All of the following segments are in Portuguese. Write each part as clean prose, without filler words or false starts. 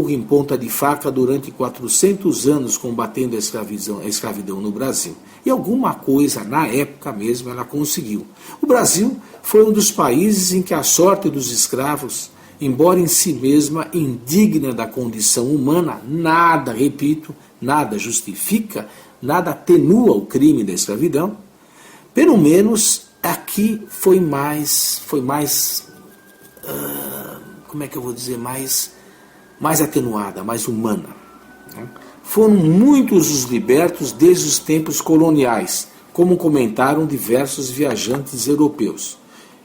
murro em ponta de faca durante 400 anos combatendo a escravidão no Brasil. E alguma coisa, na época mesmo, ela conseguiu. O Brasil foi um dos países em que a sorte dos escravos, embora em si mesma indigna da condição humana, nada, repito, nada justifica, nada atenua o crime da escravidão, pelo menos aqui foi mais como é que eu vou dizer, mais atenuada, mais humana. Foram muitos os libertos desde os tempos coloniais, como comentaram diversos viajantes europeus.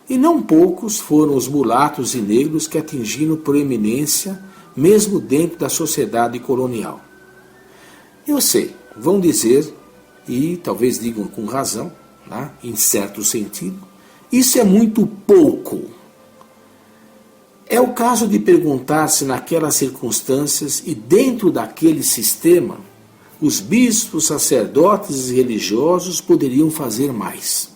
E não poucos foram os mulatos e negros que atingiram proeminência, mesmo dentro da sociedade colonial. Eu sei, vão dizer, e talvez digam com razão, né, em certo sentido, isso é muito pouco. É o caso de perguntar se naquelas circunstâncias e dentro daquele sistema, os bispos, sacerdotes e religiosos poderiam fazer mais.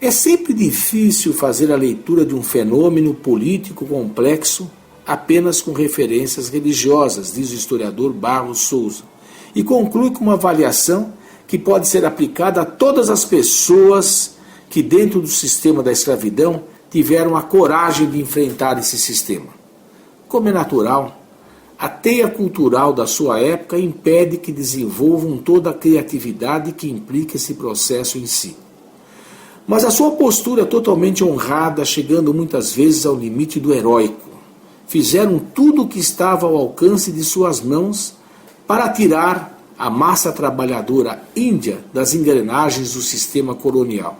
É sempre difícil fazer a leitura de um fenômeno político complexo apenas com referências religiosas, diz o historiador Barros Souza, e conclui com uma avaliação que pode ser aplicada a todas as pessoas que dentro do sistema da escravidão tiveram a coragem de enfrentar esse sistema. Como é natural, a teia cultural da sua época impede que desenvolvam toda a criatividade que implica esse processo em si. Mas a sua postura totalmente honrada, chegando muitas vezes ao limite do heróico, fizeram tudo o que estava ao alcance de suas mãos para tirar a massa trabalhadora índia das engrenagens do sistema colonial.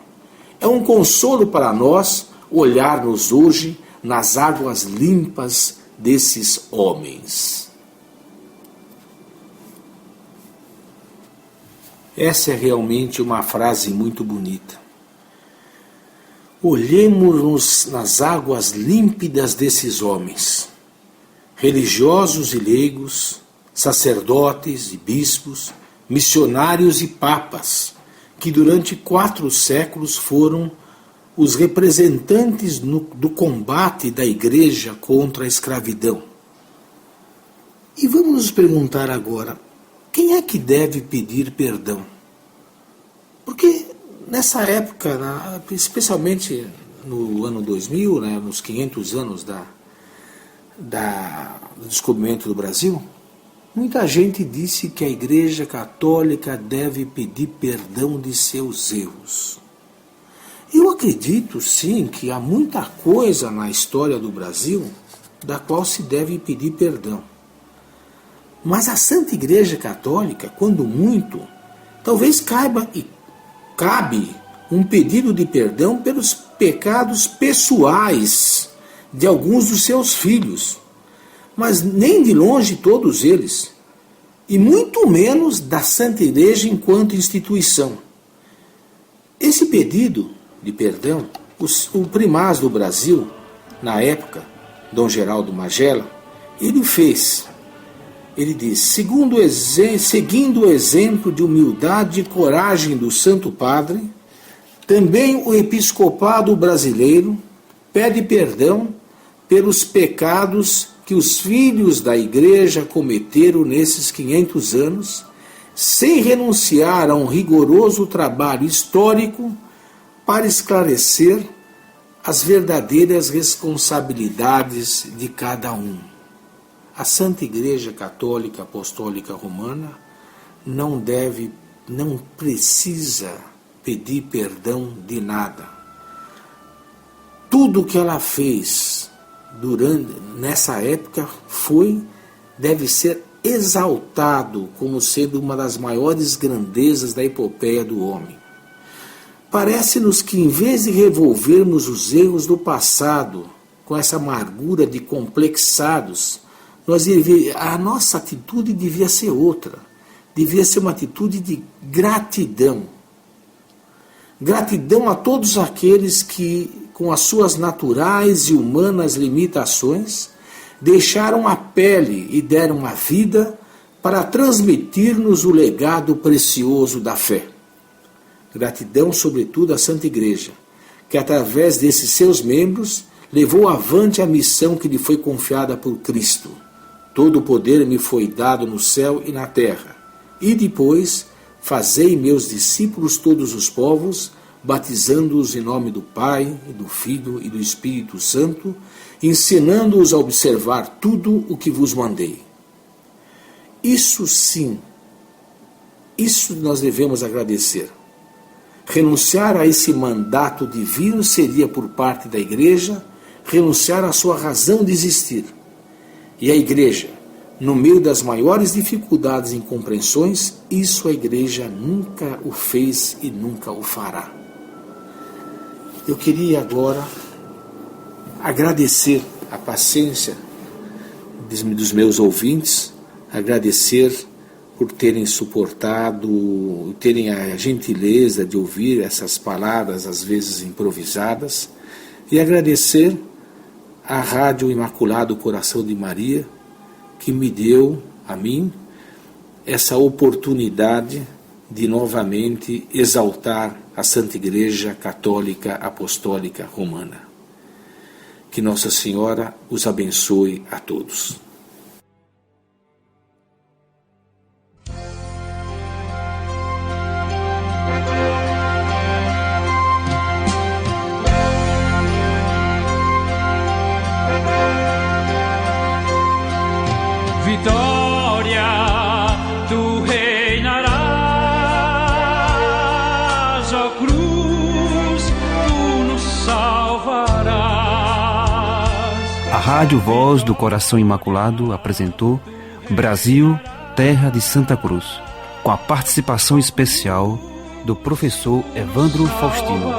É um consolo para nós olhar-nos hoje nas águas limpas desses homens. Essa é realmente uma frase muito bonita. Olhemos-nos nas águas límpidas desses homens, religiosos e leigos, sacerdotes e bispos, missionários e papas, que durante 4 séculos foram os representantes do combate da Igreja contra a escravidão. E vamos nos perguntar agora, quem é que deve pedir perdão? Porque nessa época, especialmente no ano 2000, nos 500 anos do descobrimento do Brasil, muita gente disse que a Igreja Católica deve pedir perdão de seus erros. Eu acredito, sim, que há muita coisa na história do Brasil da qual se deve pedir perdão. Mas a Santa Igreja Católica, quando muito, talvez cabe um pedido de perdão pelos pecados pessoais de alguns dos seus filhos, mas nem de longe todos eles, e muito menos da Santa Igreja enquanto instituição. Esse pedido de perdão, o primaz do Brasil, na época, Dom Geraldo Magela, ele fez. Ele diz, seguindo o exemplo de humildade e coragem do Santo Padre, também o episcopado brasileiro pede perdão pelos pecados que os filhos da Igreja cometeram nesses 500 anos, sem renunciar a um rigoroso trabalho histórico para esclarecer as verdadeiras responsabilidades de cada um. A Santa Igreja Católica Apostólica Romana não precisa pedir perdão de nada. Tudo que ela fez nessa época deve ser exaltado como sendo uma das maiores grandezas da epopeia do homem. Parece-nos que, em vez de revolvermos os erros do passado com essa amargura de complexados, a nossa atitude devia ser outra. Devia ser uma atitude de gratidão. Gratidão a todos aqueles que, com as suas naturais e humanas limitações, deixaram a pele e deram a vida para transmitir-nos o legado precioso da fé. Gratidão, sobretudo, à Santa Igreja, que através desses seus membros levou avante a missão que lhe foi confiada por Cristo. Todo o poder me foi dado no céu e na terra. E depois, fazei meus discípulos todos os povos, batizando-os em nome do Pai, e do Filho e do Espírito Santo, ensinando-os a observar tudo o que vos mandei. Isso sim, isso nós devemos agradecer. Renunciar a esse mandato divino seria, por parte da Igreja, renunciar à sua razão de existir. E a Igreja, no meio das maiores dificuldades e incompreensões, isso a Igreja nunca o fez e nunca o fará. Eu queria agora agradecer a paciência dos meus ouvintes, agradecer por terem suportado, terem a gentileza de ouvir essas palavras, às vezes improvisadas, e agradecer à Rádio Imaculado Coração de Maria, que me deu, a mim, essa oportunidade de novamente exaltar a Santa Igreja Católica Apostólica Romana. Que Nossa Senhora os abençoe a todos. Vitória, tu reinarás, ó cruz, tu nos salvarás. A Rádio Voz do Coração Imaculado apresentou Brasil, Terra de Santa Cruz, com a participação especial do professor Evandro Faustino.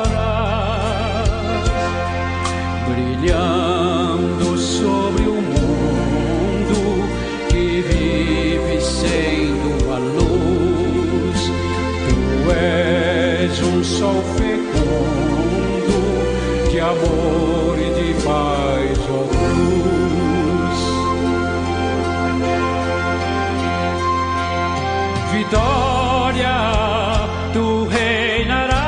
Brilhando sobre o mundo que vive sendo a luz, tu és um sol fecundo de amor e de paz, ó cruz. Vitória, tu reinarás,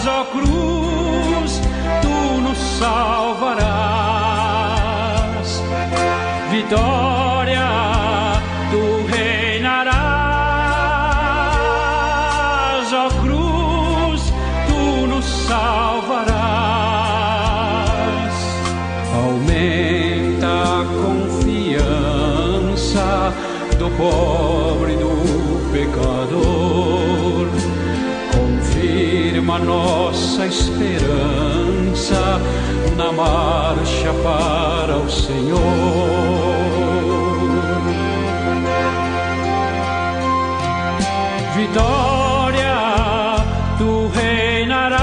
ó cruz, tu nos salvarás. Vitória, tu reinarás, ó cruz, tu nos salvarás. Aumenta a confiança do pobre e do pecador, confirma nossa esperança na marcha para o Senhor. Vitória, tu reinarás,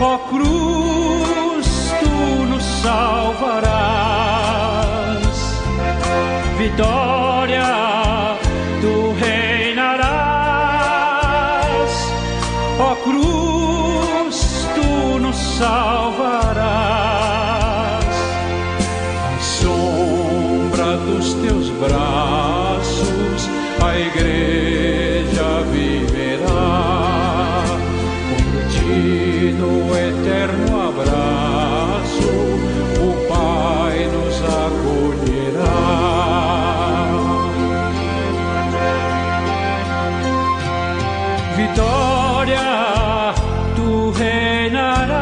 ó cruz, tu nos salvarás. Vitória, tu reinarás, ó cruz, tu nos salvarás. À sombra dos teus braços a Igreja viverá, por ti no eterno abraço o Pai nos acolherá. Vitória, tu reinarás,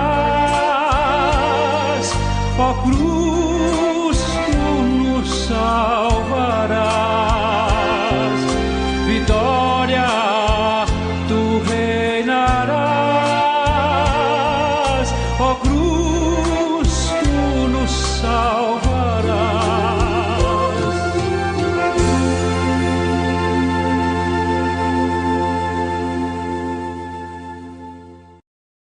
ó cruz, tu nos salvarás.